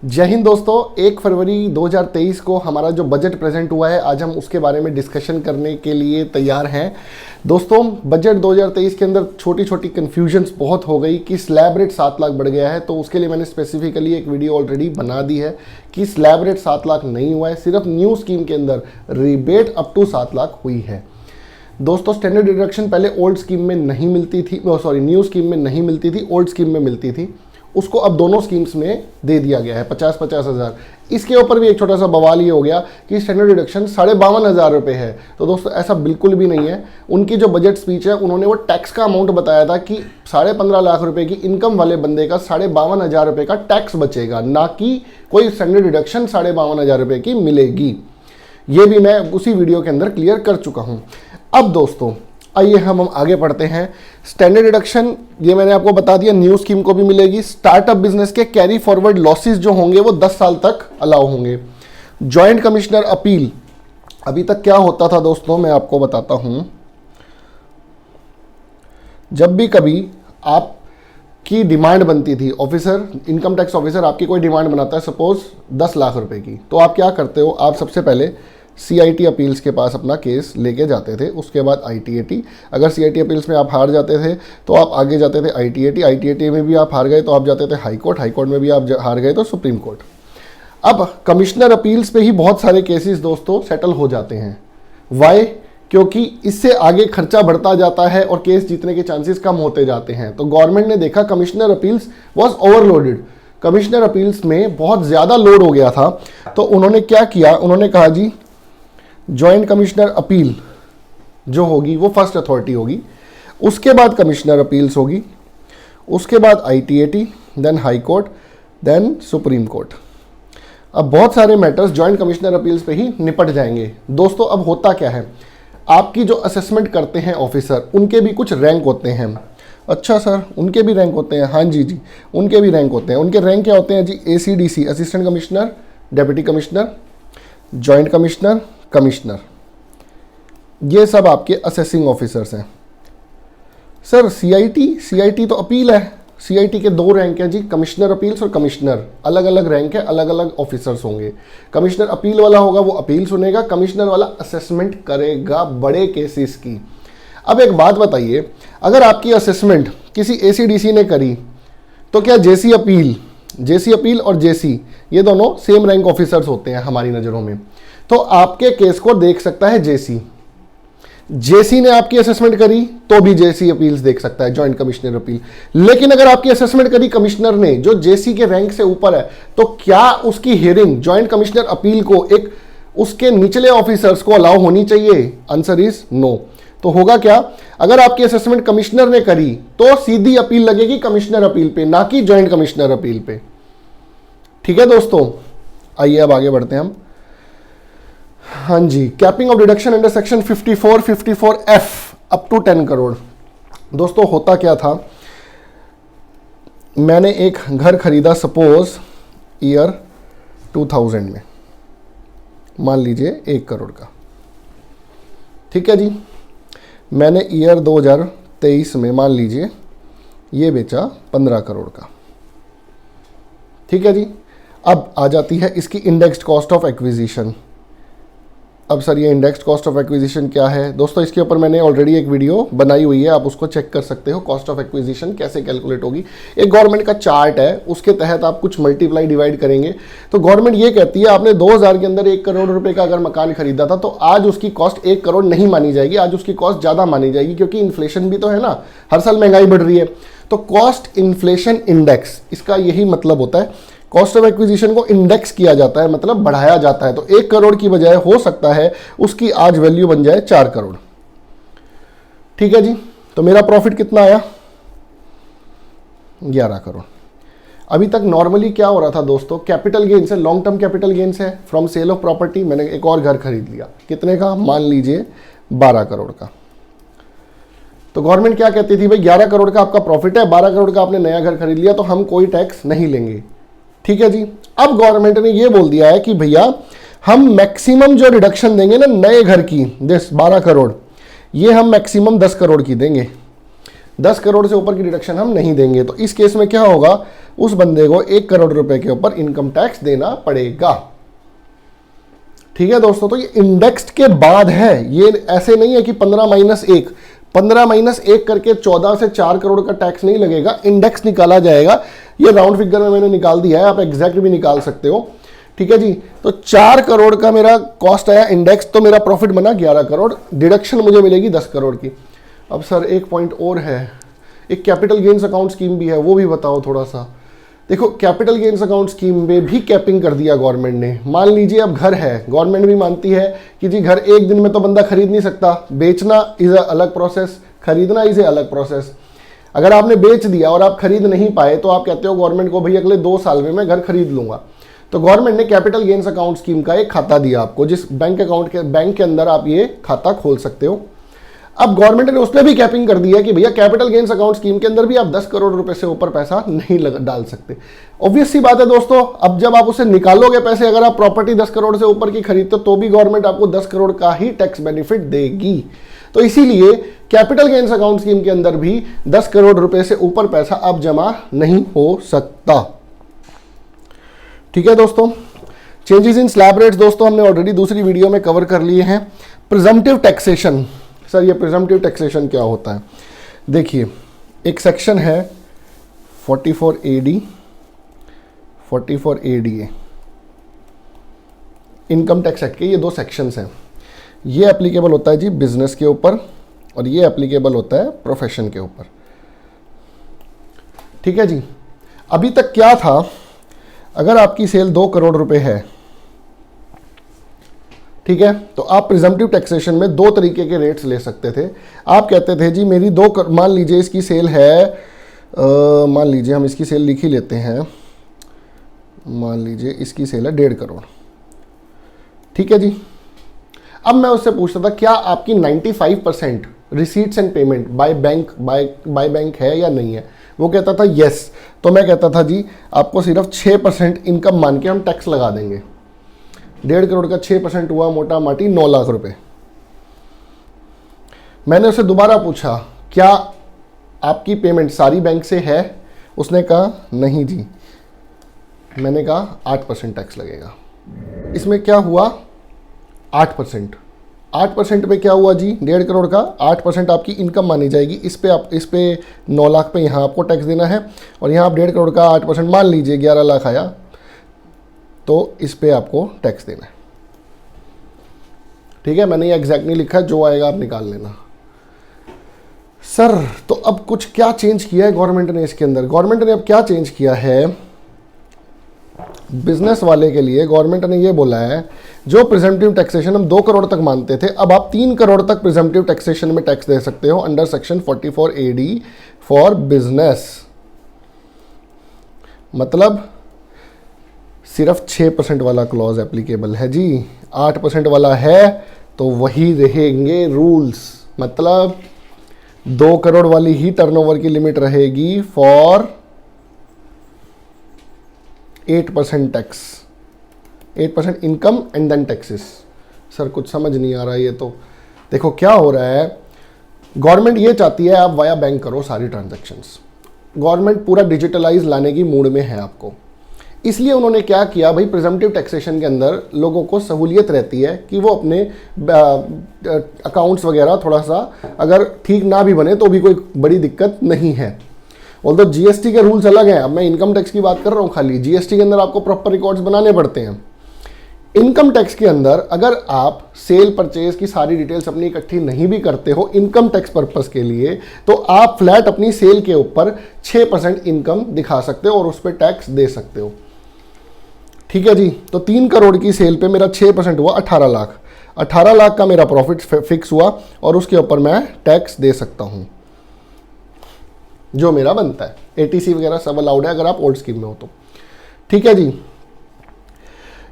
जय हिंद दोस्तों। 1 फरवरी 2023 को हमारा जो बजट प्रेजेंट हुआ है, आज हम उसके बारे में डिस्कशन करने के लिए तैयार हैं। दोस्तों, बजट 2023 के अंदर छोटी छोटी कन्फ्यूजन्स बहुत हो गई कि स्लैब रेट 7 लाख बढ़ गया है, तो उसके लिए मैंने स्पेसिफिकली एक वीडियो ऑलरेडी बना दी है कि स्लैब रेट 7 लाख नहीं हुआ है, सिर्फ न्यू स्कीम के अंदर रिबेट अप टू 7 लाख हुई है। दोस्तों, स्टैंडर्ड डिडक्शन पहले ओल्ड स्कीम में नहीं मिलती थी, न्यू स्कीम में नहीं मिलती थी, ओल्ड स्कीम में मिलती थी। उसको अब दोनों स्कीम्स में दे दिया गया है 50-50 हज़ार। इसके ऊपर भी एक छोटा सा बवाल ये हो गया कि स्टैंडर्ड डिडक्शन 52,500 रुपये है। तो दोस्तों, ऐसा बिल्कुल भी नहीं है। उनकी जो बजट स्पीच है, उन्होंने वो टैक्स का अमाउंट बताया था कि 15.5 लाख रुपए की इनकम वाले बंदे का 52,500 रुपये का टैक्स बचेगा, ना कि कोई स्टैंडर्ड डिडक्शन 52,500 रुपये की मिलेगी। ये भी मैं उसी वीडियो के अंदर क्लियर कर चुका हूँ। अब दोस्तों, आइए हम आगे पढ़ते हैं। स्टैंडर्ड डिडक्शन ये मैंने आपको बता दिया, न्यू स्कीम को भी मिलेगी। स्टार्टअप बिजनेस के कैरी फॉरवर्ड लॉसेस जो होंगे वो 10 साल तक अलाउ होंगे। जॉइंट कमिश्नर अपील, अभी तक क्या होता था दोस्तों, मैं आपको बताता हूं। जब भी कभी आपकी डिमांड बनती थी, ऑफिसर, इनकम टैक्स ऑफिसर आपकी कोई डिमांड बनाता है, सपोज 10 लाख रुपए की, तो आप क्या करते हो, आप सबसे पहले CIT अपील्स के पास अपना केस लेके जाते थे। उसके बाद ITAT, अगर CIT अपील्स में आप हार जाते थे तो आप आगे जाते थे ITAT में भी आप हार गए तो आप जाते थे हाई कोर्ट में भी आप हार गए तो सुप्रीम कोर्ट। अब कमिश्नर अपील्स पे ही बहुत सारे केसेस दोस्तों सेटल हो जाते हैं। वाई? क्योंकि इससे आगे खर्चा बढ़ता जाता है और केस जीतने के चांसेस कम होते जाते हैं। तो गवर्नमेंट ने देखा commissioner appeals was overloaded, commissioner appeals में बहुत ज़्यादा लोड हो गया था। तो उन्होंने क्या किया, उन्होंने कहा जी जॉइंट कमिश्नर अपील जो होगी वो फर्स्ट अथॉरिटी होगी, उसके बाद कमिश्नर अपील्स होगी, उसके बाद ITAT, then high court, then supreme court. अब बहुत सारे मैटर्स जॉइंट कमिश्नर अपील्स पे ही निपट जाएंगे। दोस्तों, अब होता क्या है, आपकी जो असेसमेंट करते हैं ऑफिसर, उनके भी कुछ रैंक होते हैं। अच्छा सर, उनके भी रैंक होते हैं? हाँ जी, उनके भी रैंक होते हैं। उनके रैंक क्या होते हैं जी? ACDC, assistant commissioner, deputy commissioner, joint commissioner, commissioner, ये सब आपके असेसिंग ऑफिसर्स हैं। सर CIT तो अपील है। CIT के 2 रैंक हैं जी, कमिश्नर अपील्स और कमिश्नर, अलग अलग रैंक है, अलग अलग ऑफिसर्स होंगे। कमिश्नर अपील वाला होगा वो अपील सुनेगा, कमिश्नर वाला असेसमेंट करेगा बड़े केसेस की। अब एक बात बताइए, अगर आपकी असेसमेंट किसी ACDC ने करी तो क्या JC अपील और JC ये दोनों सेम रैंक ऑफिसर्स होते हैं हमारी नज़रों में? तो आपके केस को देख सकता है JC ने आपकी असेसमेंट करी तो भी JC अपील्स देख सकता है, जॉइंट कमिश्नर अपील। लेकिन अगर आपकी असेसमेंट करी कमिश्नर ने जो JC के रैंक से ऊपर है, तो क्या उसकी हियरिंग जॉइंट कमिश्नर अपील को एक उसके निचले ऑफिसर्स को अलाउ होनी चाहिए? Answer is no. तो होगा क्या, अगर आपकी असेसमेंट कमिश्नर ने करी तो सीधी अपील लगेगी कमिश्नर अपील पे, ना कि जॉइंट कमिश्नर अपील पे। ठीक है दोस्तों, आइए अब आगे बढ़ते हैं हम। हाँ जी, capping of deduction under section 54F up to 10 crore. दोस्तों, होता क्या था, मैंने एक घर खरीदा सपोज ईयर 2000 में, मान लीजिए 1 करोड़ का। ठीक है जी, मैंने ईयर 2023 में मान लीजिए ये बेचा 15 करोड़ का। ठीक है जी, अब आ जाती है इसकी इंडेक्स्ड कॉस्ट ऑफ एक्विजिशन। अब सर, ये इंडेक्स्ड कॉस्ट ऑफ एक्विजिशन क्या है? दोस्तों, इसके ऊपर मैंने ऑलरेडी एक वीडियो बनाई हुई है, आप उसको चेक कर सकते हो। कॉस्ट ऑफ एक्विजिशन कैसे कैलकुलेट होगी, एक गवर्नमेंट का चार्ट है, उसके तहत आप कुछ मल्टीप्लाई डिवाइड करेंगे। तो गवर्नमेंट ये कहती है, आपने 2000 के अंदर 1 करोड़ रुपए का अगर मकान खरीदा था, तो आज उसकी कॉस्ट 1 करोड़ नहीं मानी जाएगी, आज उसकी कॉस्ट ज़्यादा मानी जाएगी, क्योंकि इन्फ्लेशन भी तो है ना, हर साल महंगाई बढ़ रही है। तो कॉस्ट इन्फ्लेशन इंडेक्स, इसका यही मतलब होता है। कॉस्ट ऑफ एक्विजिशन को इंडेक्स किया जाता है, मतलब बढ़ाया जाता है। तो 1 करोड़ की बजाय हो सकता है उसकी आज वैल्यू बन जाए 4 करोड़। ठीक है जी, तो मेरा प्रॉफिट कितना आया? 11 करोड़। अभी तक नॉर्मली क्या हो रहा था दोस्तों, कैपिटल गेन्स है, लॉन्ग टर्म कैपिटल गेन्स है फ्रॉम सेल ऑफ प्रॉपर्टी। मैंने एक और घर खरीद लिया, कितने का? मान लीजिए 12 करोड़ का। तो गवर्नमेंट क्या कहती थी, भाई 11 करोड़ का आपका प्रॉफिट है, 12 करोड़ का आपने नया घर खरीद लिया, तो हम कोई टैक्स नहीं लेंगे। ठीक है जी, अब गवर्नमेंट ने ये बोल दिया है कि भैया हम मैक्सिमम जो रिडक्शन देंगे ना नए घर की, 12 करोड़, ये हम मैक्सिमम 10 करोड़ की देंगे। 10 करोड़ से ऊपर की डिडक्शन हम नहीं देंगे। तो इस केस में क्या होगा, उस बंदे को 1 करोड़ रुपए के ऊपर इनकम टैक्स देना पड़ेगा। ठीक है दोस्तों, तो ये इंडेक्स्ड के बाद है, ये ऐसे नहीं है कि 15 माइनस 1 करके 14 से 4 करोड़ का टैक्स नहीं लगेगा, इंडेक्स निकाला जाएगा। ये राउंड फिगर में मैंने निकाल दिया है, आप एग्जैक्ट भी निकाल सकते हो। ठीक है जी, तो 4 करोड़ का मेरा कॉस्ट आया इंडेक्स, तो मेरा प्रॉफिट बना 11 करोड़, डिडक्शन मुझे मिलेगी 10 करोड़ की। अब सर एक पॉइंट और है, एक कैपिटल गेन्स अकाउंट स्कीम भी है, वो भी बताओ थोड़ा सा। देखो कैपिटल गेन्स अकाउंट स्कीम में भी कैपिंग कर दिया गवर्नमेंट ने। मान लीजिए अब घर है, गवर्नमेंट भी मानती है कि जी घर एक दिन में तो बंदा खरीद नहीं सकता, बेचना इज अ अलग प्रोसेस, खरीदना इज ए अलग प्रोसेस। अगर आपने बेच दिया और आप खरीद नहीं पाए तो आप कहते हो गवर्नमेंट को भाई अगले 2 साल में मैं घर खरीद लूंगा। तो गवर्नमेंट ने कैपिटल गेन्स अकाउंट स्कीम का एक खाता दिया आपको, जिस बैंक के अंदर आप ये खाता खोल सकते हो। अब गवर्नमेंट ने उसमें भी कैपिंग कर दी है कि भैया कैपिटल गेन्स अकाउंट स्कीम के अंदर भी आप 10 करोड़ रुपए से ऊपर पैसा नहीं डाल सकते। ऑब्वियस सी बात है दोस्तों, अब जब आप उसे निकालोगे पैसे, अगर आप प्रॉपर्टी 10 करोड़ से ऊपर की खरीदते हो तो भी गवर्नमेंट आपको 10 करोड़ का ही टैक्स बेनिफिट देगी। तो इसीलिए कैपिटल गेन्स अकाउंट स्कीम के अंदर भी 10 करोड़ रुपए से ऊपर पैसा अब जमा नहीं हो सकता। ठीक है दोस्तों, चेंजेस इन स्लैब रेट्स दोस्तों हमने ऑलरेडी दूसरी वीडियो में कवर कर लिए हैं। प्रिजम्पटिव टैक्सेशन, सर ये प्रिजम्पटिव टैक्सेशन क्या होता है? देखिए एक सेक्शन है 44 AD 44 ADA income tax act के, ये 2 सेक्शंस हैं। ये एप्लीकेबल होता है जी बिजनेस के ऊपर और ये एप्लीकेबल होता है प्रोफेशन के ऊपर। ठीक है जी, अभी तक क्या था, अगर आपकी सेल 2 करोड़ रुपए है, ठीक है, तो आप प्रिजम्पटिव टैक्सेशन में 2 तरीके के रेट्स ले सकते थे। आप कहते थे जी मेरी मान लीजिए इसकी सेल है, मान लीजिए हम इसकी सेल लिख ही लेते हैं, मान लीजिए इसकी सेल है 1.5 करोड़। ठीक है जी, अब मैं उससे पूछता था क्या आपकी 95% receipts and payment by bank है या नहीं है? वो कहता था यस। तो मैं कहता था जी आपको सिर्फ 6% इनकम मान के हम टैक्स लगा देंगे। 1.5 करोड़ का 6% हुआ मोटा माटी 9 लाख रुपए। मैंने उसे दोबारा पूछा क्या आपकी पेमेंट सारी बैंक से है? उसने कहा नहीं जी। मैंने कहा 8% टैक्स लगेगा। इसमें क्या हुआ? 8%। 8% पे क्या हुआ जी? 1.5 करोड़ का 8% आपकी इनकम मानी जाएगी। इस पे 9 लाख पे यहाँ आपको टैक्स देना है और यहाँ आप 1.5 करोड़ का 8% मान लीजिए 11 लाख आया, तो इस पे आपको टैक्स देना है। ठीक है, मैंने ये एग्जैक्ट नहीं लिखा, जो आएगा आप निकाल लेना। सर तो अब कुछ क्या चेंज किया है गवर्नमेंट ने इसके अंदर? गवर्नमेंट ने अब क्या चेंज किया है, बिजनेस वाले के लिए गवर्नमेंट ने ये बोला है जो प्रिजम्पटिव टैक्सेशन हम 2 करोड़ तक मानते थे, अब आप 3 करोड़ तक प्रिजम्पटिव टैक्सेशन में टैक्स दे सकते हो under section 44 AD for business. मतलब सिर्फ 6% वाला क्लॉज एप्लीकेबल है जी, 8% वाला है तो वही रहेंगे रूल्स। मतलब 2 करोड़ वाली ही टर्नओवर की लिमिट रहेगी for 8% tax, 8% income and then taxes. Sir कुछ समझ नहीं आ रहा है ये तो। देखो क्या हो रहा है, गवर्नमेंट ये चाहती है आप वाया बैंक करो सारी ट्रांजैक्शंस। गवर्नमेंट पूरा डिजिटलाइज लाने की मूड में है आपको, इसलिए उन्होंने क्या किया भाई, प्रिजम्पटिव टैक्सेशन के अंदर लोगों को सहूलियत रहती है कि वो अपने अकाउंट्स वगैरह थोड़ा सा अगर ठीक ना भी बने तो भी कोई बड़ी दिक्कत नहीं है। ऑल्दो जीएसटी के रूल्स अलग हैं, अब मैं इनकम टैक्स की बात कर रहा हूँ खाली। जीएसटी के अंदर आपको प्रॉपर रिकॉर्ड्स बनाने पड़ते हैं। इनकम टैक्स के अंदर अगर आप सेल परचेज की सारी डिटेल्स अपनी इकट्ठी नहीं भी करते हो इनकम टैक्स पर्पस के लिए, तो आप फ्लैट अपनी सेल के ऊपर 6% इनकम दिखा सकते हो और उस पर टैक्स दे सकते हो। ठीक है जी, तो 3 करोड़ की सेल पे मेरा 6% हुआ 18 लाख। 18 लाख का मेरा प्रॉफिट फिक्स हुआ और उसके ऊपर मैं टैक्स दे सकता हूं जो मेरा बनता है। एटीसी वगैरह सब अलाउड है अगर आप ओल्ड स्कीम में हो तो। ठीक है जी,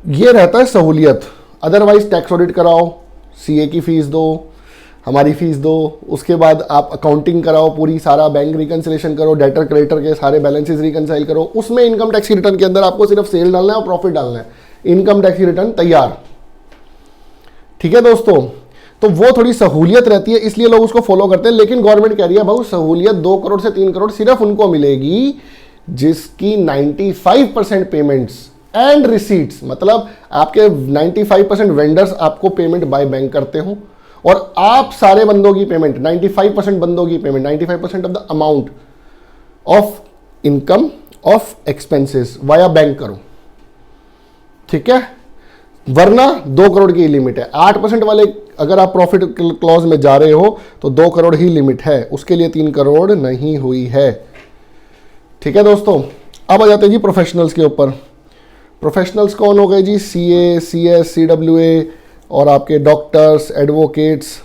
ये रहता है सहूलियत। अदरवाइज टैक्स ऑडिट कराओ, सीए की फीस दो, हमारी फीस दो, उसके बाद आप अकाउंटिंग कराओ पूरी, सारा बैंक रिकंसिलेशन करो, डेटर क्रेडिटर के सारे बैलेंसेस रिकंसाइल करो। उसमें इनकम टैक्स की रिटर्न के अंदर आपको सिर्फ सेल डालना है और प्रॉफिट डालना है, इनकम टैक्स की रिटर्न तैयार। ठीक है दोस्तों, तो वो थोड़ी सहूलियत रहती है, इसलिए लोग उसको फॉलो करते हैं। लेकिन गवर्नमेंट कह रही है भाई सहूलियत 2 करोड़ से 3 करोड़ सिर्फ उनको मिलेगी जिसकी 95% पेमेंट्स एंड रिसीट्स, मतलब आपके 95% वेंडर्स आपको पेमेंट बाय बैंक करते हो और आप सारे बंदों की पेमेंट 95% बंदों की payment 95% of the amount of income of expenses via bank करो, ठीक है। वरना 2 करोड़ की लिमिट है। 8% वाले अगर आप प्रॉफिट क्लॉज में जा रहे हो तो 2 करोड़ ही लिमिट है, उसके लिए 3 करोड़ नहीं हुई है, ठीक है दोस्तों। अब आ जाते हैं जी प्रोफेशनल्स के ऊपर। प्रोफेशनल्स कौन हो गए जी? सीए, सीएस, सीडब्ल्यूए और आपके doctors, advocates,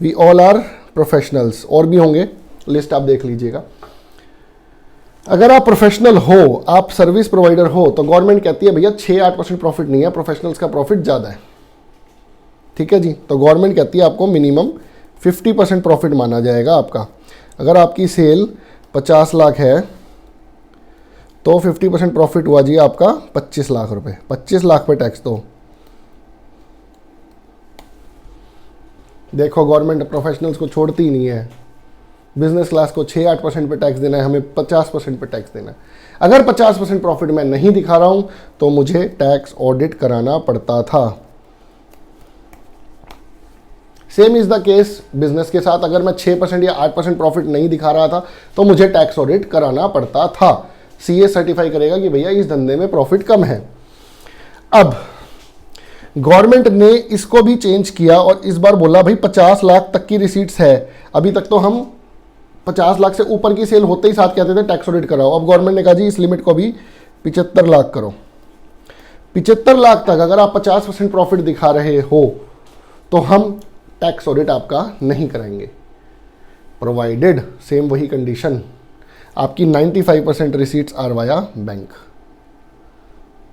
we all are professionals. और भी होंगे, लिस्ट आप देख लीजिएगा। अगर आप प्रोफेशनल हो, आप सर्विस प्रोवाइडर हो, तो गवर्नमेंट कहती है भैया 6-8% प्रॉफिट नहीं है, प्रोफेशनल्स का प्रॉफिट ज़्यादा है, ठीक है जी। तो गवर्नमेंट कहती है आपको मिनिमम 50% प्रॉफिट माना जाएगा आपका। अगर आपकी सेल 50 लाख है तो 50% प्रॉफिट हुआ जी आपका 25 लाख रुपए। 25 लाख पे टैक्स दो। देखो गवर्नमेंट प्रोफेशनल्स को छोड़ती ही नहीं है। बिजनेस क्लास को 6-8% पे टैक्स देना है, हमें 50% पे टैक्स देना है। अगर 50% प्रॉफिट मैं नहीं दिखा रहा हूं तो मुझे टैक्स ऑडिट कराना पड़ता था। Same is the case business के साथ। अगर मैं 6% या 8% प्रॉफिट नहीं दिखा रहा था तो मुझे टैक्स ऑडिट कराना पड़ता था। सीए सर्टिफाई करेगा कि भैया इस धंधे में प्रॉफिट कम है। अब गवर्नमेंट ने इसको भी चेंज किया और इस बार बोला भाई 50 लाख तक की रिसीट्स है। अभी तक तो हम 50 लाख से ऊपर की सेल होते ही साथ कहते थे टैक्स ऑडिट कराओ। अब गवर्नमेंट ने कहा जी इस लिमिट को भी 75 लाख करो। 75 लाख तक अगर आप 50% प्रॉफिट दिखा रहे हो तो हम टैक्स ऑडिट आपका नहीं कराएंगे, प्रोवाइडेड सेम वही कंडीशन आपकी 95% receipts are via bank.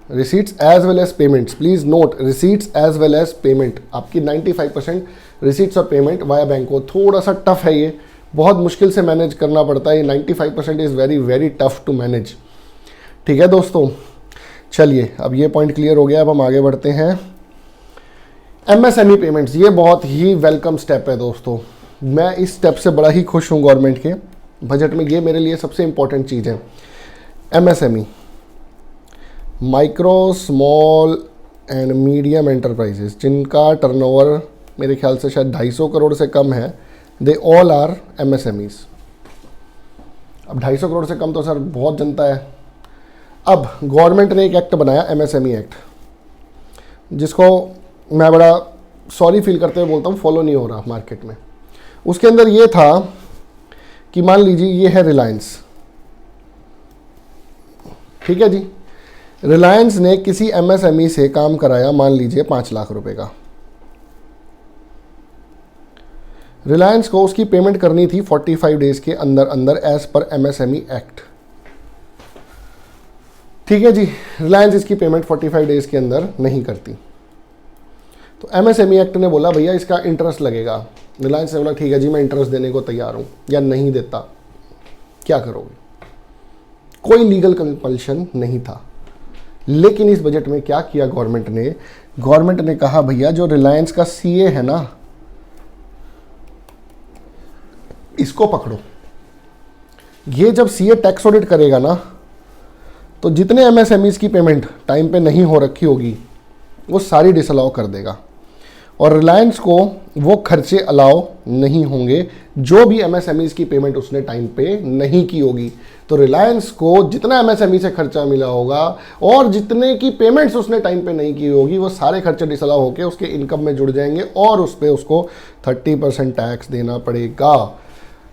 Receipts as well as payments, please note, receipts as well as payment. आपकी 95% रिसीट्स और पेमेंट वाया बैंक हो। थोड़ा सा टफ है ये, बहुत मुश्किल से मैनेज करना पड़ता है। ये 95% is very very tough to manage, ठीक है दोस्तों। चलिए अब ये पॉइंट क्लियर हो गया। अब हम आगे बढ़ते हैं। एमएसएमई पेमेंट्स, ये बहुत ही वेलकम स्टेप है दोस्तों। मैं इस स्टेप से बड़ा ही खुश हूँ गवर्नमेंट के बजट में। ये मेरे लिए सबसे इंपॉर्टेंट चीज़ है। MSME, micro small and medium enterprises, जिनका टर्नओवर मेरे ख्याल से शायद 250 करोड़ से कम है, दे ऑल आर एमएसएमईज। अब 250 करोड़ से कम तो सर बहुत जनता है। अब गवर्नमेंट ने एक एक्ट बनाया, एमएसएमई एक्ट, जिसको मैं बड़ा सॉरी फील करते हुए बोलता हूँ फॉलो नहीं हो रहा मार्केट में। उसके अंदर ये था कि मान लीजिए ये है रिलायंस, ठीक है जी। रिलायंस ने किसी एमएसएमई से काम कराया, मान लीजिए 5 लाख रुपए का। रिलायंस को उसकी पेमेंट करनी थी 45 डेज के अंदर अंदर एज पर एमएसएमई एक्ट, ठीक है जी। रिलायंस इसकी पेमेंट 45 डेज के अंदर नहीं करती तो एमएसएमई एक्ट ने बोला भैया इसका इंटरेस्ट लगेगा। रिलायंस ने बोला ठीक है जी मैं इंटरेस्ट देने को तैयार हूं, या नहीं देता क्या करोगे? कोई लीगल कंपल्शन नहीं था। लेकिन इस बजट में क्या किया गवर्नमेंट ने कहा भैया जो रिलायंस का सीए है ना, इसको पकड़ो। ये जब सीए टैक्स ऑडिट करेगा ना तो जितने एमएसएमईज की पेमेंट टाइम पे नहीं हो रखी होगी वो सारी डिसअलाउ कर देगा और रिलायंस को वो खर्चे अलाउ नहीं होंगे जो भी एमएसएमईज की पेमेंट उसने टाइम पे नहीं की होगी। तो रिलायंस को जितना एमएसएमई से खर्चा मिला होगा और जितने की पेमेंट्स उसने टाइम पे नहीं की होगी वो सारे खर्चे डिसअलाउ होकर उसके इनकम में जुड़ जाएंगे और उस पर उसको 30% टैक्स देना पड़ेगा।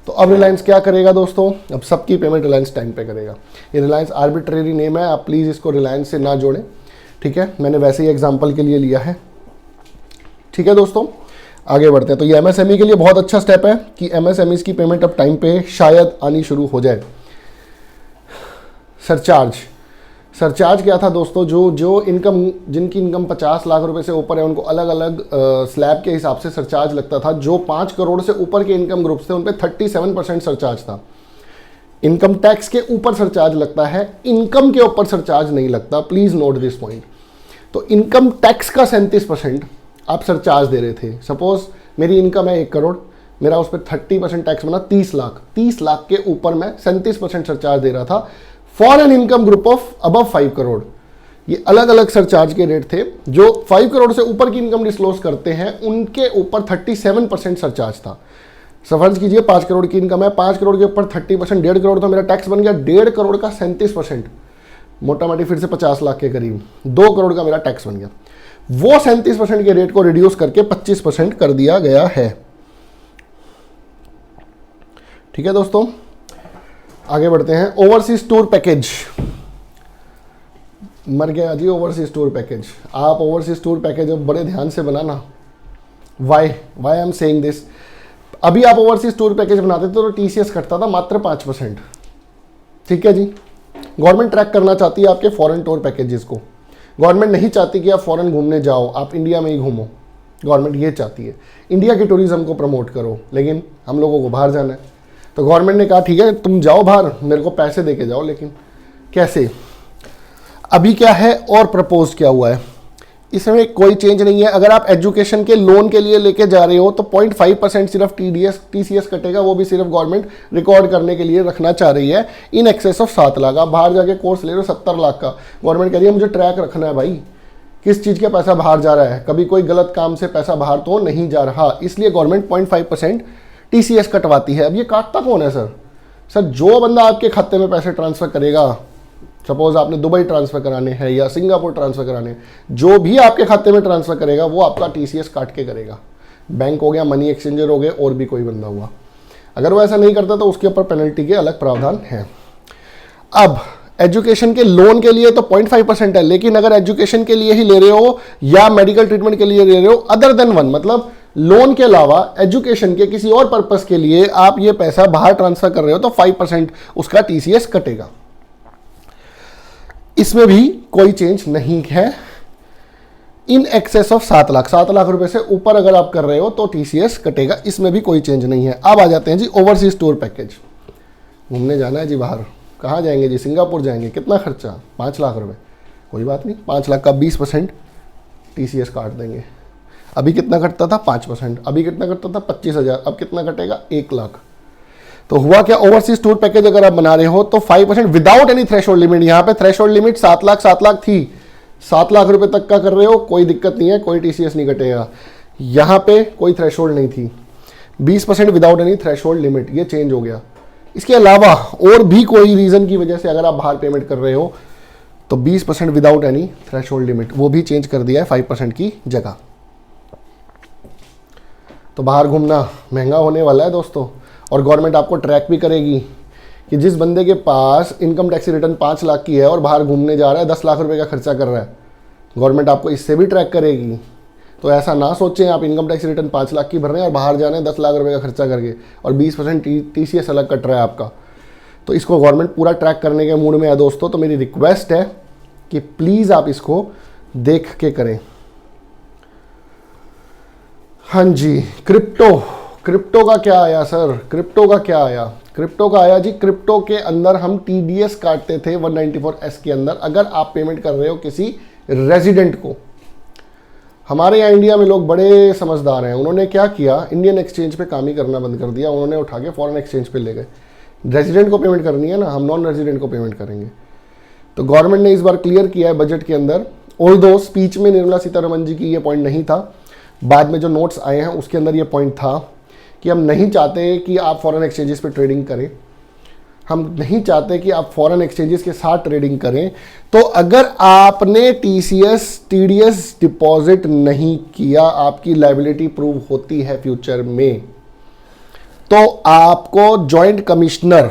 तो अब रिलायंस क्या करेगा दोस्तों? अब सबकी पेमेंट रिलायंस टाइम पे करेगा। ये रिलायंस आर्बिट्रेरी नेम है, आप प्लीज़ इसको रिलायंस से ना जोड़ें, ठीक है। मैंने वैसे ही एग्जांपल के लिए लिया है, ठीक है दोस्तों। आगे बढ़ते हैं। तो ये एमएसएमई के लिए बहुत अच्छा स्टेप है कि एमएसएमईज की पेमेंट अब टाइम पे शायद आनी शुरू हो जाए। सरचार्ज क्या था दोस्तों? जो इनकम, जिनकी इनकम 50 लाख रुपए से ऊपर है उनको अलग अलग स्लैब के हिसाब से सरचार्ज लगता था। जो 5 करोड़ से ऊपर के इनकम ग्रुप्स थे उन पे 37% सरचार्ज था। इनकम टैक्स के ऊपर सरचार्ज लगता है, इनकम के ऊपर सरचार्ज नहीं लगता, प्लीज नोट दिस पॉइंट। तो इनकम टैक्स का 37%, आप सरचार्ज दे रहे थे। सपोज मेरी इनकम है 1 करोड़, मेरा उस पर 30% टैक्स बना 30 लाख, 30 लाख के ऊपर मैं 37% सरचार्ज दे रहा था for an income group of above 5 crore. ये अलग अलग सरचार्ज के रेट थे। जो 5 करोड़ से ऊपर की इनकम डिस्क्लोज करते हैं उनके ऊपर 37% सरचार्ज था। फर्ज कीजिए 5 करोड़ की इनकम है, 5 करोड़ के ऊपर 30%, 1.5 करोड़ तो मेरा टैक्स बन गया, 1.5 करोड़ का 37%, मोटा मोटी फिर से 50 लाख के करीब 2 करोड़ का मेरा टैक्स बन गया। वो 37% के रेट को रिड्यूस करके 25% कर दिया गया है। ठीक है दोस्तों, आगे बढ़ते हैं। ओवरसीज टूर पैकेज मर गया जी। ओवरसीज टूर पैकेज, आप ओवरसीज टूर पैकेज अब बड़े ध्यान से बनाना। Why I am saying this, अभी आप ओवरसीज टूर पैकेज बनाते थे तो टीसीएस कटता था मात्र 5%। ठीक है जी, गवर्नमेंट ट्रैक करना चाहती है आपके फॉरेन टूर पैकेजेस को। गवर्नमेंट नहीं चाहती कि आप फॉरेन घूमने जाओ, आप इंडिया में ही घूमो। गवर्नमेंट ये चाहती है इंडिया के टूरिज्म को प्रमोट करो, लेकिन हम लोगों को बाहर जाना है। तो गवर्नमेंट ने कहा ठीक है तुम जाओ बाहर, मेरे को पैसे दे के जाओ। लेकिन कैसे? अभी क्या है और प्रपोज क्या हुआ है, इसमें कोई चेंज नहीं है। अगर आप एजुकेशन के लोन के लिए लेके जा रहे हो तो 0.5% सिर्फ टीसीएस कटेगा, वो भी सिर्फ गवर्नमेंट रिकॉर्ड करने के लिए रखना चाह रही है इन एक्सेस ऑफ 7 लाख। आप बाहर जाके कोर्स ले रहे हो 70 लाख का, गवर्नमेंट कह रही है मुझे ट्रैक रखना है भाई, किस चीज़ का पैसा बाहर जा रहा है, कभी कोई गलत काम से पैसा बाहर तो नहीं जा रहा, इसलिए गवर्नमेंट 0.5% टीसीएस कटवाती है। अब ये काटता कौन है सर? सर जो बंदा आपके खाते में पैसे ट्रांसफर करेगा, सपोज आपने दुबई ट्रांसफर कराने हैं या सिंगापुर ट्रांसफर कराने हैं, जो भी आपके खाते में ट्रांसफर करेगा वो आपका टीसीएस काट के करेगा। बैंक हो गया, मनी एक्सचेंजर हो गए, और भी कोई बंदा हुआ। अगर वो ऐसा नहीं करता तो उसके ऊपर पेनल्टी के अलग प्रावधान हैं। अब एजुकेशन के लोन के लिए तो 0.5% है, लेकिन अगर एजुकेशन के लिए ही ले रहे हो या मेडिकल ट्रीटमेंट के लिए ले रहे हो अदर देन 1, मतलब लोन के अलावा एजुकेशन के किसी और पर्पस के लिए आप ये पैसा बाहर ट्रांसफर कर रहे हो तो 5% उसका टीसीएस कटेगा। इसमें भी कोई चेंज नहीं है। इन एक्सेस ऑफ 7 लाख रुपए से ऊपर अगर आप कर रहे हो तो टीसीएस कटेगा, इसमें भी कोई चेंज नहीं है। अब आ जाते हैं जी ओवरसीज टूर पैकेज। घूमने जाना है जी बाहर, कहाँ जाएंगे जी? सिंगापुर जाएंगे। कितना खर्चा? 5 लाख रुपए। कोई बात नहीं, 5 लाख का 20% टीसीएस काट देंगे। अभी कितना कटता था? 5%। अभी कितना कटता था? 25,000। अब कितना कटेगा? 1 लाख। तो हुआ क्या? ओवरसीज टूर पैकेज अगर आप बना रहे हो तो 5% विदाउट एनी थ्रेशोल्ड लिमिट। यहां पे थ्रेशोल्ड लिमिट 7 लाख थी, 7 लाख रुपए तक का कर रहे हो कोई दिक्कत नहीं है, कोई टीसीएस नहीं कटेगा। यहां पे कोई थ्रेशोल्ड नहीं थी। 20% विदाउट एनी थ्रेशोल्ड लिमिट, ये चेंज हो गया। इसके अलावा और भी कोई रीजन की वजह से अगर आप बाहर पेमेंट कर रहे हो तो 20% विदाउट एनी थ्रेशोल्ड लिमिट, वो भी चेंज कर दिया है 5% की जगह। तो बाहर घूमना महंगा होने वाला है दोस्तों, और गवर्नमेंट आपको ट्रैक भी करेगी कि जिस बंदे के पास इनकम टैक्स रिटर्न 5 लाख की है और बाहर घूमने जा रहा है 10 लाख रुपए का खर्चा कर रहा है, गवर्नमेंट आपको इससे भी ट्रैक करेगी। तो ऐसा ना सोचें आप इनकम टैक्स रिटर्न 5 लाख की भर रहे हैं और बाहर जा रहे हैं 10 लाख रुपए का खर्चा करके और 20% टीसीएस अलग कट रहा है आपका। तो इसको गवर्नमेंट पूरा ट्रैक करने के मूड में है दोस्तों। तो मेरी रिक्वेस्ट है कि प्लीज़ आप इसको देख के करें। हाँ जी, क्रिप्टो का क्या आया सर? क्रिप्टो का क्या आया? क्रिप्टो का आया जी, क्रिप्टो के अंदर हम टीडीएस काटते थे 194S के अंदर अगर आप पेमेंट कर रहे हो किसी रेजिडेंट को। हमारे यहाँ इंडिया में लोग बड़े समझदार हैं, उन्होंने क्या किया, इंडियन एक्सचेंज पे काम ही करना बंद कर दिया, उन्होंने उठा के फॉरेन एक्सचेंज पे ले गए। रेजिडेंट को पेमेंट करनी है ना, हम नॉन रेजिडेंट को पेमेंट करेंगे। तो गवर्नमेंट ने इस बार क्लियर किया है बजट के अंदर, ऑल्दो स्पीच में निर्मला सीतारमण जी की ये पॉइंट नहीं था, बाद में जो नोट्स आए हैं उसके अंदर ये पॉइंट था कि हम नहीं चाहते कि आप फॉरेन एक्सचेंजेस पे ट्रेडिंग करें, हम नहीं चाहते कि आप फॉरेन एक्सचेंजेस के साथ ट्रेडिंग करें। तो अगर आपने टीडीएस डिपॉजिट नहीं किया, आपकी लायबिलिटी प्रूव होती है फ्यूचर में, तो आपको जॉइंट कमिश्नर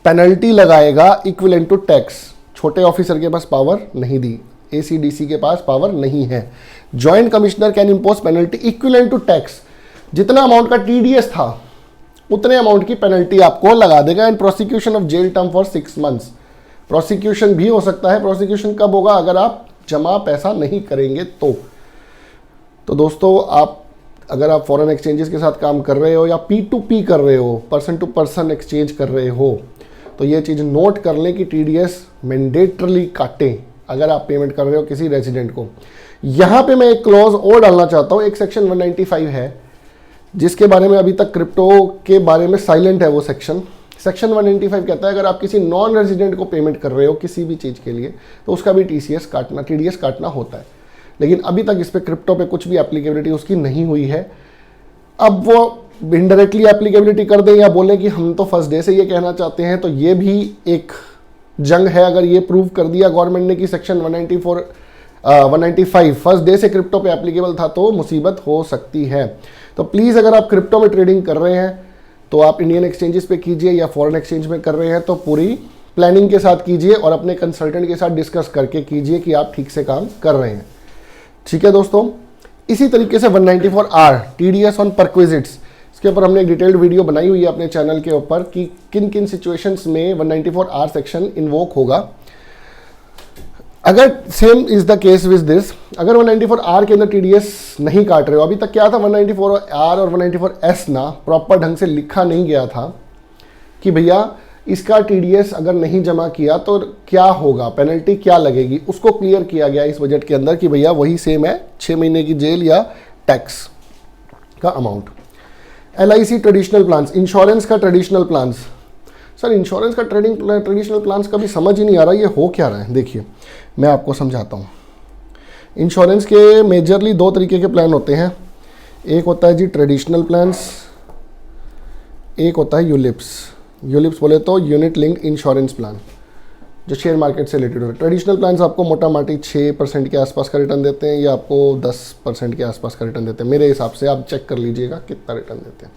पेनल्टी लगाएगा इक्विवेलेंट टू टैक्स। छोटे ऑफिसर के पास पावर नहीं दी, एसीडीसी के पास पावर नहीं है। Joint commissioner can impose penalty equivalent to tax. जितना अमाउंट का टीडीएस था उतने अमाउंट की पेनल्टी आपको लगा देगा। And prosecution of jail term for 6 months. Prosecution भी हो सकता है। प्रोसिक्यूशन कब होगा? अगर आप जमा पैसा नहीं करेंगे तो दोस्तों अगर आप फॉरेन एक्सचेंजेस के साथ काम कर रहे हो या P2P कर रहे हो, पर्सन टू पर्सन एक्सचेंज कर रहे हो, तो ये चीज़ नोट कर लें कि टीडीएस मैंडेटरली काटें अगर आप पेमेंट कर रहे हो किसी रेजिडेंट को। यहाँ पे मैं एक क्लॉज और डालना चाहता हूँ, एक सेक्शन 195 है जिसके बारे में अभी तक क्रिप्टो के बारे में साइलेंट है वो सेक्शन। सेक्शन 195 कहता है अगर आप किसी नॉन रेजिडेंट को पेमेंट कर रहे हो किसी भी चीज़ के लिए तो उसका भी TDS काटना होता है, लेकिन अभी तक इस पर क्रिप्टो पे कुछ भी एप्लीकेबिलिटी उसकी नहीं हुई है। अब वो इनडायरेक्टली एप्लीकेबिलिटी कर दें या बोलें कि हम तो फर्स्ट डे से ये कहना चाहते हैं, तो ये भी एक जंग है। अगर ये प्रूव कर दिया गवर्नमेंट ने कि सेक्शन 195 फर्स्ट डे से क्रिप्टो पे एप्लीकेबल था तो मुसीबत हो सकती है। तो प्लीज़ अगर आप क्रिप्टो में ट्रेडिंग कर रहे हैं तो आप इंडियन एक्सचेंजेस पे कीजिए या फॉरेन एक्सचेंज में कर रहे हैं तो पूरी प्लानिंग के साथ कीजिए और अपने कंसल्टेंट के साथ डिस्कस करके कीजिए कि आप ठीक से काम कर रहे हैं। ठीक है दोस्तों, इसी तरीके से 194R TDS ऑन परक्विजिट्स, इसके ऊपर हमने एक डिटेल्ड वीडियो बनाई हुई है अपने चैनल के ऊपर कि किन किन सिचुएशंस में 194R सेक्शन इन्वोक होगा। अगर same is the case with this, अगर 194R के अंदर TDS नहीं काट रहे हो, अभी तक क्या था 194R और 194S ना प्रॉपर ढंग से लिखा नहीं गया था कि भैया इसका TDS अगर नहीं जमा किया तो क्या होगा, पेनल्टी क्या लगेगी, उसको क्लियर किया गया इस बजट के अंदर कि भैया वही सेम है 6 महीने की जेल या टैक्स का amount. LIC traditional plans, insurance का ट्रेडिशनल प्लान्स, सर इंश्योरेंस का ट्रेडिशनल प्लान्स का भी समझ ही नहीं आ रहा ये हो क्या रहा है। देखिए मैं आपको समझाता हूँ। इंश्योरेंस के मेजरली 2 तरीके के प्लान होते हैं, एक होता है जी ट्रेडिशनल प्लान्स, एक होता है यूलिप्स। यूलिप्स बोले तो यूनिट लिंक्ड इंश्योरेंस प्लान, जो शेयर मार्केट से रिलेटेड है। ट्रेडिशनल प्लान्स आपको मोटा माटी 6% के आसपास का रिटर्न देते हैं या आपको 10% के आसपास का रिटर्न देते हैं, मेरे हिसाब से आप चेक कर लीजिएगा कितना रिटर्न देते हैं।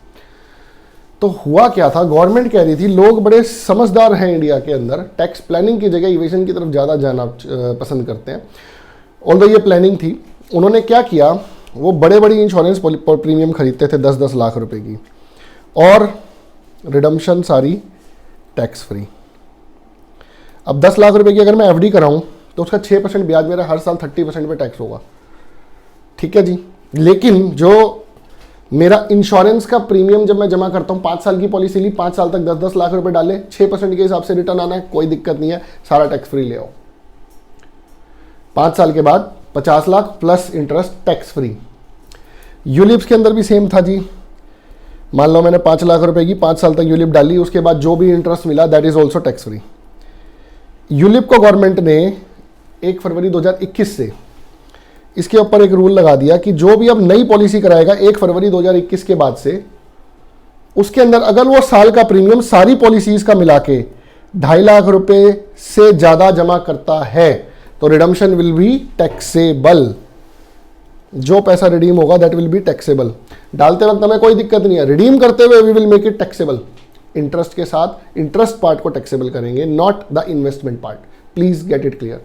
तो हुआ क्या था, गवर्नमेंट कह रही थी लोग बड़े समझदार हैं इंडिया के अंदर, टैक्स प्लानिंग की जगह इवेशन की तरफ ज़्यादा जाना पसंद करते हैं। ऑल्दो ये प्लानिंग थी, उन्होंने क्या किया, वो बड़े बड़ी इंश्योरेंस प्रीमियम खरीदते थे 10-10 लाख रुपए की और रिडम्पशन सारी टैक्स फ्री। अब 10 लाख रुपए की अगर मैं FD कराऊं तो उसका 6% ब्याज मेरा हर साल 30% पे टैक्स होगा। ठीक है जी, लेकिन जो मेरा इंश्योरेंस का प्रीमियम जब मैं जमा करता हूं 5 साल की पॉलिसी ली, 5 साल तक 10-10 लाख रुपए डाले, 6% के हिसाब से रिटर्न आना है, कोई दिक्कत नहीं है, सारा टैक्स फ्री ले आओ। 5 साल के बाद 50 lakh plus interest tax free. ULIPs के अंदर भी सेम था जी, मान लो मैंने 5 लाख रुपए की 5 साल तक यूलिप डाली, उसके बाद जो भी इंटरेस्ट मिला that is also tax free. ULIP को गवर्नमेंट ने 1 फरवरी 2021 से इसके ऊपर एक रूल लगा दिया कि जो भी अब नई पॉलिसी कराएगा 1 फरवरी 2021 के बाद से, उसके अंदर अगर वो साल का प्रीमियम सारी पॉलिसीज का मिला के 2.5 लाख रुपए से ज्यादा जमा करता है तो रिडम्पशन विल बी टैक्सेबल। जो पैसा रिडीम होगा दैट विल बी टैक्सेबल। डालते वक्त हमें कोई दिक्कत नहीं है, रिडीम करते हुए we will make it taxable. Interest के साथ इंटरेस्ट पार्ट को टैक्सेबल करेंगे, not the investment part. Please get it clear.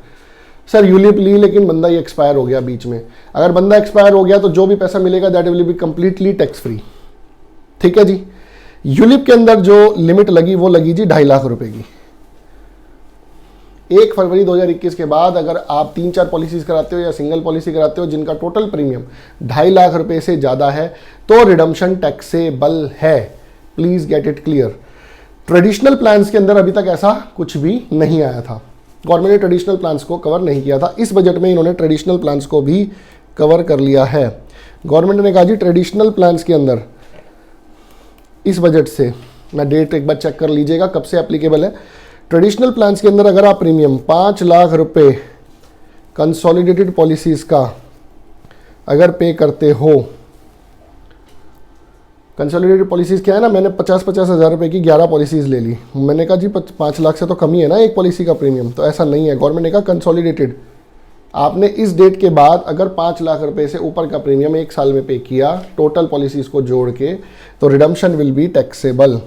Sir ULIP ली लेकिन बंदा ये एक्सपायर हो गया बीच में, अगर बंदा एक्सपायर हो गया तो जो भी पैसा मिलेगा that will be completely tax free. ठीक है जी, यूलिप के अंदर जो लिमिट लगी वो लगी जी 2.5 लाख रुपए की। 1 फरवरी 2021 के बाद अगर आप 3-4 पॉलिसीज कराते हो या सिंगल पॉलिसी कराते हो जिनका टोटल प्रीमियम 2.5 लाख रुपए से ज्यादा है तो रिडम्पशन टैक्सेबल है। Please get it clear. Traditional plans के अंदर अभी तक ऐसा कुछ भी नहीं आया था, गवर्नमेंट ने ट्रेडिशनल प्लान्स को कवर नहीं किया था। इस बजट में इन्होंने ट्रेडिशनल प्लान्स को भी कवर कर लिया है। गवर्नमेंट ने कहा जी ट्रेडिशनल प्लान्स के अंदर इस बजट से, मैं डेट एक बार चेक कर लीजिएगा कब से एप्लीकेबल है। ट्रेडिशनल प्लान्स के अंदर अगर आप प्रीमियम 5 लाख रुपए कंसोलिडेटेड पॉलिसीज का अगर पे करते हो, कंसोलिडेटेड पॉलिसीज क्या है ना, मैंने 50-50 हज़ार रुपए की 11 पॉलिसीज ले ली, मैंने कहा जी 5 लाख से तो कम ही है ना एक पॉलिसी का प्रीमियम, तो ऐसा नहीं है। गवर्नमेंट ने कहा कंसोलिडेटेड, आपने इस डेट के बाद अगर 5 लाख रुपए से ऊपर का प्रीमियम 1 साल में पे किया टोटल पॉलिसीज को जोड़ के तो रिडम्पशन विल बी टैक्सेबल।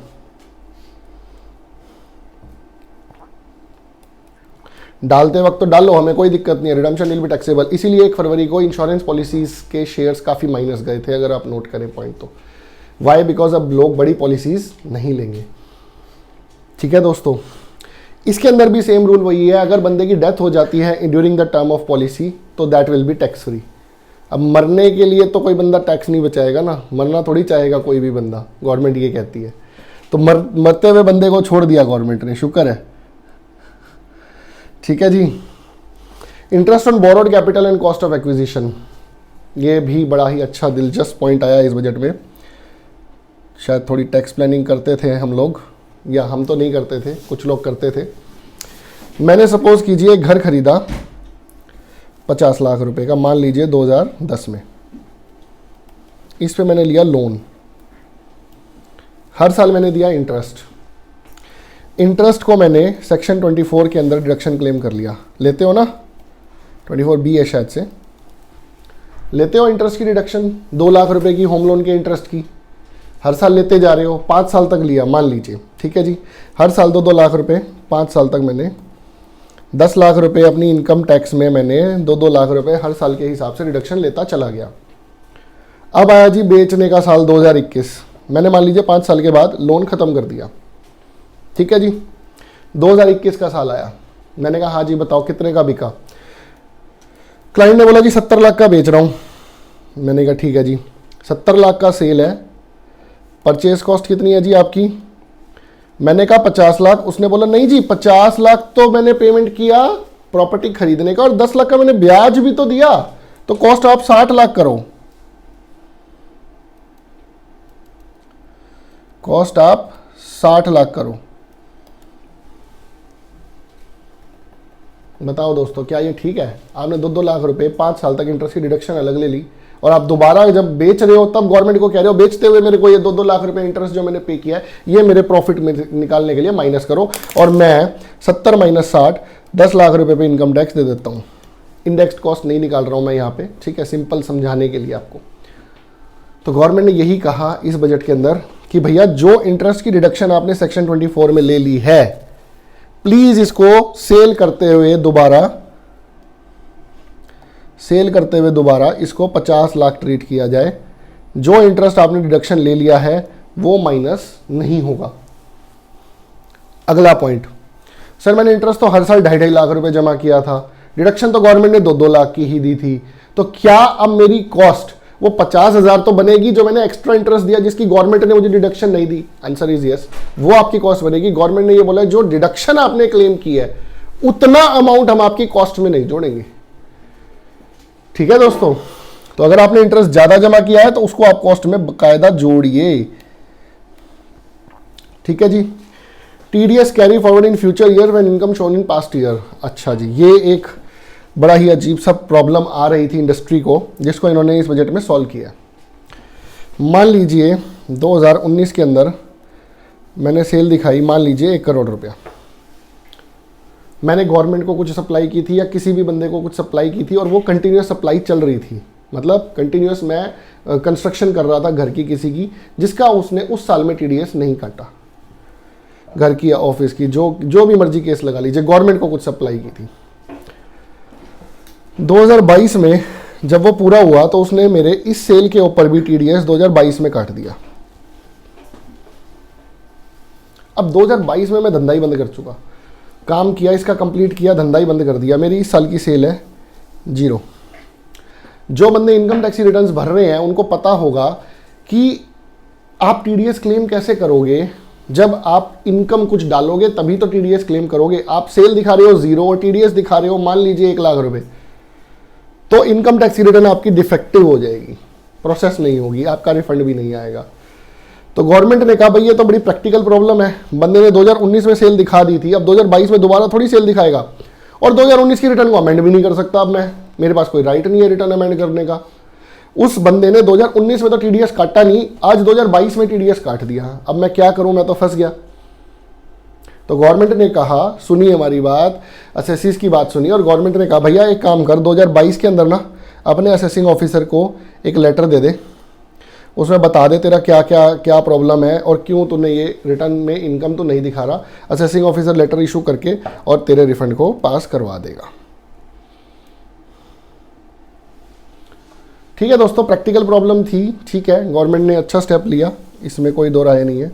डालते वक्त तो डालो, हमें कोई दिक्कत नहीं है, रिडम्पशन विल बी टैक्सेबल। इसीलिए 1 फरवरी को इंश्योरेंस पॉलिसीज के शेयर्स काफ़ी माइनस गए थे, अगर आप नोट करें पॉइंट तो। वाई? बिकॉज अब लोग बड़ी पॉलिसीज नहीं लेंगे। ठीक है दोस्तों, इसके अंदर भी सेम रूल वही है, अगर बंदे की डेथ हो जाती है during the term of policy तो that will be tax free. अब मरने के लिए तो कोई बंदा टैक्स नहीं बचाएगा ना, मरना थोड़ी चाहेगा कोई भी बंदा, गवर्नमेंट ये कहती है। तो मरते हुए बंदे को छोड़ दिया गवर्नमेंट ने, शुक्र है। ठीक है जी, interest on borrowed capital and cost of acquisition, ये भी बड़ा ही अच्छा दिलचस्प पॉइंट आया इस बजट में। शायद थोड़ी टैक्स प्लानिंग करते थे हम लोग, या हम तो नहीं करते थे, कुछ लोग करते थे। मैंने सपोज कीजिए घर खरीदा 50 लाख रुपए का, मान लीजिए 2010 में। इस पे मैंने लिया लोन, हर साल मैंने दिया इंटरेस्ट। इंटरेस्ट को मैंने सेक्शन 24 के अंदर डिडक्शन क्लेम कर लिया। लेते हो ना, 24B है शायद से, लेते हो इंटरेस्ट की डिडक्शन 2 लाख रुपए की होम लोन के इंटरेस्ट की, हर साल लेते जा रहे हो, 5 साल तक लिया मान लीजिए, ठीक है जी। हर साल 2-2 लाख रुपए, 5 साल तक मैंने 10 लाख रुपए अपनी इनकम टैक्स में मैंने 2-2 लाख रुपए हर साल के हिसाब से रिडक्शन लेता चला गया। अब आया जी बेचने का साल 2021, मैंने मान लीजिए 5 साल के बाद लोन ख़त्म कर दिया, ठीक है जी। 2021 का साल आया, मैंने कहा हाँ जी बताओ कितने का बिका। क्लाइंट ने बोला जी 70 लाख का बेच रहा हूँ। मैंने कहा ठीक है जी, 70 लाख का सेल है, परचेज कॉस्ट कितनी है जी आपकी। मैंने कहा 50 लाख। उसने बोला नहीं जी 50 लाख तो मैंने पेमेंट किया प्रॉपर्टी खरीदने का और 10 लाख का मैंने ब्याज भी तो दिया, तो कॉस्ट आप 60 लाख करो, कॉस्ट आप 60 लाख करो। बताओ दोस्तों क्या ये ठीक है? आपने 2-2 लाख रुपए 5 साल तक इंटरेस्ट की डिडक्शन अलग ले ली, और आप दोबारा जब बेच रहे हो तब गवर्नमेंट को कह रहे हो बेचते हुए मेरे को ये 2-2 लाख रुपए इंटरेस्ट जो मैंने पे किया है ये मेरे प्रॉफिट में निकालने के लिए माइनस करो, और मैं 70 - 60 10 लाख रुपए पे इनकम टैक्स दे देता हूँ। इंडेक्स्ड कॉस्ट नहीं निकाल रहा हूँ मैं यहाँ पे, ठीक है, सिंपल समझाने के लिए आपको। तो गवर्नमेंट ने यही कहा इस बजट के अंदर कि भैया जो इंटरेस्ट की डिडक्शन आपने सेक्शन 24 में ले ली है, प्लीज इसको सेल करते हुए दोबारा इसको 50 लाख ट्रीट किया जाए। जो इंटरेस्ट आपने डिडक्शन ले लिया है वो माइनस नहीं होगा। अगला पॉइंट, सर मैंने इंटरेस्ट तो हर साल 2.5 लाख रुपए जमा किया था, डिडक्शन तो गवर्नमेंट ने 2-2 लाख की ही दी थी, तो क्या अब मेरी कॉस्ट वो 50,000 तो बनेगी जो मैंने एक्स्ट्रा इंटरेस्ट दिया जिसकी गवर्नमेंट ने मुझे डिडक्शन नहीं दी? आंसर इज यस, वो आपकी कॉस्ट बनेगी। गवर्नमेंट ने ये बोला जो डिडक्शन आपने क्लेम की है उतना अमाउंट हम आपकी कॉस्ट में नहीं जोड़ेंगे, ठीक है दोस्तों। तो अगर आपने इंटरेस्ट ज्यादा जमा किया है तो उसको आप कॉस्ट में बकायदा जोड़िए, ठीक है जी। TDS carry forward in future year when income shown in past year. अच्छा जी, ये एक बड़ा ही अजीब सा प्रॉब्लम आ रही थी इंडस्ट्री को, जिसको इन्होंने इस बजट में सॉल्व किया। मान लीजिए 2019 के अंदर मैंने सेल दिखाई, मान लीजिए 1 करोड़ रुपया, मैंने गवर्नमेंट को कुछ सप्लाई की थी या किसी भी बंदे को कुछ सप्लाई की थी और वो कंटिन्यूस सप्लाई चल रही थी, मतलब कंटिन्यूस मैं कंस्ट्रक्शन कर रहा था घर की किसी की, जिसका उसने उस साल में टीडीएस नहीं काटा, घर की या ऑफिस की, जो भी मर्जी केस लगा लीजिए, गवर्नमेंट को कुछ सप्लाई की थी। 2022 में जब वो पूरा हुआ तो उसने मेरे इस सेल के ऊपर भी टीडीएस 2022 में काट दिया। अब 2022 में मैं धंधा ही बंद कर चुका, काम किया, इसका कंप्लीट किया, धंधा ही बंद कर दिया, मेरी इस साल की सेल है 0। जो बंदे इनकम टैक्स रिटर्न्स भर रहे हैं उनको पता होगा कि आप टीडीएस क्लेम कैसे करोगे। जब आप इनकम कुछ डालोगे तभी तो टीडीएस क्लेम करोगे। आप सेल दिखा रहे हो 0 और टीडीएस दिखा रहे हो मान लीजिए 1 लाख रुपए, तो इनकम टैक्स रिटर्न आपकी डिफेक्टिव हो जाएगी, प्रोसेस नहीं होगी, आपका रिफंड भी नहीं आएगा। तो गवर्नमेंट ने कहा भाई ये तो बड़ी प्रैक्टिकल प्रॉब्लम है, बंदे ने 2019 में सेल दिखा दी थी, अब 2022 में दोबारा थोड़ी सेल दिखाएगा, और 2019 की रिटर्न को अमेंड भी नहीं कर सकता। अब मेरे पास कोई राइट नहीं है रिटर्न अमेंड करने का। उस बंदे ने 2019 में तो टीडीएस काटा नहीं, आज 2022 में टीडीएस काट दिया, अब मैं क्या करूं, मैं तो फंस गया। तो गवर्नमेंट ने कहा, सुनिए हमारी बात, असेसिस की बात सुनिए, और गवर्नमेंट ने कहा भैया एक काम कर, 2022 के अंदर ना अपने असेसिंग ऑफिसर को एक लेटर दे दे, उसमें बता दे तेरा क्या प्रॉब्लम है और क्यों तूने ये रिटर्न में इनकम तो नहीं दिखा रहा। असेसिंग ऑफिसर लेटर इशू करके और तेरे रिफंड को पास करवा देगा। ठीक है दोस्तों, प्रैक्टिकल प्रॉब्लम थी, ठीक है, गवर्नमेंट ने अच्छा स्टेप लिया, इसमें कोई दो राय नहीं है।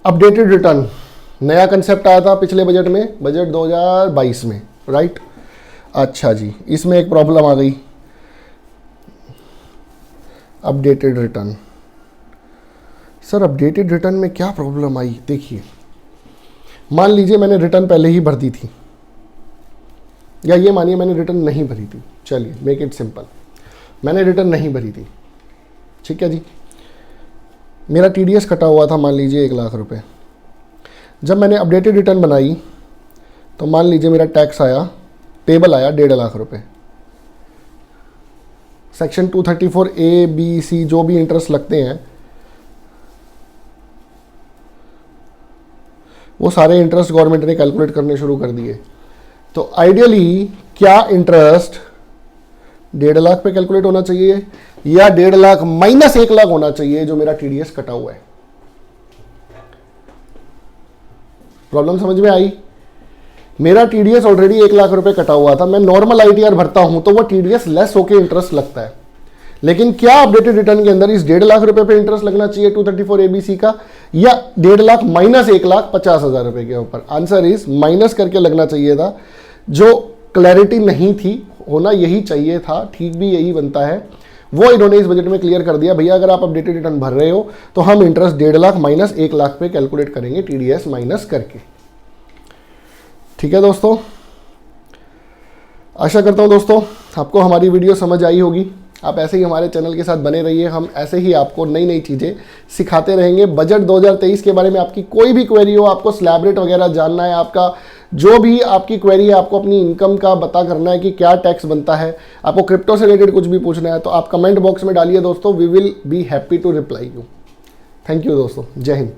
अपडेटेड रिटर्न नया कंसेप्ट आया था पिछले बजट में, बजट 2022 में, राइट। अच्छा जी, इसमें एक प्रॉब्लम आ गई, updated return. Sir updated return में क्या प्रॉब्लम आई? देखिए मान लीजिए मैंने रिटर्न पहले ही भर दी थी, या ये मानिए मैंने रिटर्न नहीं भरी थी, चलिए मेक इट सिंपल, मैंने रिटर्न नहीं भरी थी, ठीक है जी। मेरा TDS कटा हुआ था मान लीजिए 1 लाख रुपए। जब मैंने अपडेटेड रिटर्न बनाई तो मान लीजिए मेरा टैक्स आया, पेबल आया 1.5 लाख रुपए। सेक्शन 234A B C जो भी इंटरेस्ट लगते हैं वो सारे इंटरेस्ट गवर्नमेंट ने कैलकुलेट करने शुरू कर दिए। तो आइडियली क्या इंटरेस्ट 1.5 लाख पे कैलकुलेट होना चाहिए या 1.5 लाख माइनस 1 लाख होना चाहिए जो मेरा TDS कटा हुआ है? प्रॉब्लम समझ में आई? मेरा TDS ऑलरेडी 1 लाख रुपए कटा हुआ था, मैं नॉर्मल ITR भरता हूं तो वो TDS लेस होके इंटरेस्ट लगता है, लेकिन क्या अपडेटेड रिटर्न के अंदर इस 1.5 लाख रुपए पे इंटरेस्ट लगना चाहिए 234 ABC का, या 1.5 लाख माइनस 1,50,000 रुपए के ऊपर? आंसर इज माइनस करके लगना चाहिए था। जो क्लैरिटी नहीं थी, होना यही चाहिए था, ठीक भी यही बनता है, वो इन्होंने इस बजट में क्लियर कर दिया। भैया अगर आप अपडेटेड रिटर्न भर रहे हो तो हम इंटरेस्ट 1.5 लाख माइनस 1 लाख पे कैलकुलेट करेंगे TDS माइनस करके। ठीक है दोस्तों, आशा करता हूं दोस्तों आपको हमारी वीडियो समझ आई होगी। आप ऐसे ही हमारे चैनल के साथ बने रहिए, हम ऐसे ही आपको नई नई चीज़ें सिखाते रहेंगे। बजट 2023 के बारे में आपकी कोई भी क्वेरी हो, आपको स्लैब रेट वगैरह जानना है, आपका जो भी आपकी क्वेरी है, आपको अपनी इनकम का पता करना है कि क्या टैक्स बनता है, आपको क्रिप्टो से रिलेटेड कुछ भी पूछना है, तो आप कमेंट बॉक्स में डालिए दोस्तों, we will be happy to reply you. Thank you दोस्तों, जय हिंद।